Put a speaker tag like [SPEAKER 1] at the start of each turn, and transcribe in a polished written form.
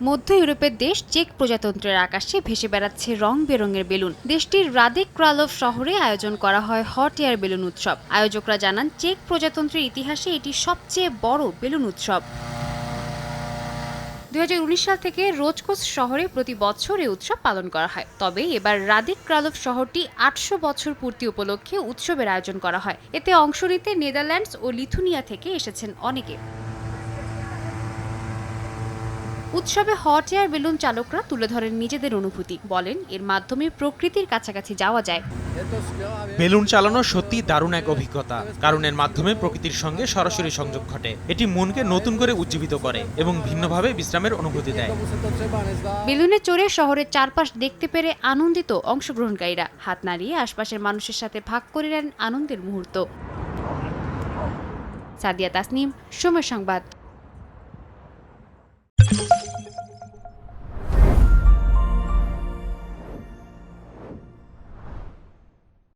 [SPEAKER 1] মধ্য ইউরোপের দেশ চেক প্রজাতন্ত্রের আকাশে ভেসে বেড়াচ্ছে রং বেরঙের বেলুন। দেশটির রাদেক ক্রালভ শহরে আয়োজন করা হয় হট এয়ার বেলুন উৎসব। আয়োজকরা জানান, চেক প্রজাতন্ত্রের ইতিহাসে এটি সবচেয়ে বড় বেলুন উৎসব। 2019 সাল থেকে রোজকোস শহরে প্রতি বছর এই উৎসব পালন করা হয়। তবে এবার রাদেক ক্রালভ শহরটি 800 বছর পূর্তি উপলক্ষে উৎসবের আয়োজন করা হয়। এতে অংশ নিতে নেদারল্যান্ডস ও লিথুনিয়া থেকে এসেছেন অনেকে। উৎসবে হট এয়ার বেলুন চালকরা তুলে ধরেন নিজেদের অনুভূতি। বলেন, এর মাধ্যমে প্রকৃতির কাছাকাছি যাওয়া যায়।
[SPEAKER 2] বেলুন চালানো সত্যি দারুণ এক অভিজ্ঞতা, কারণ এর মাধ্যমে প্রকৃতির সঙ্গে সরাসরি সংযোগ ঘটে। এটি মনকে নতুন করে উজ্জীবিত করে এবং ভিন্নভাবে বিশ্রামের অনুভূতি দেয়।
[SPEAKER 1] বেলুনে চড়ে শহরের চারপাশ দেখতে পেরে আনন্দিত অংশগ্রহণকারীরা হাত নাড়িয়ে আশপাশের মানুষের সাথে ভাগ করে নেন আনন্দের মুহূর্ত। সাদিয়া তাসনিম, সময় সংবাদ।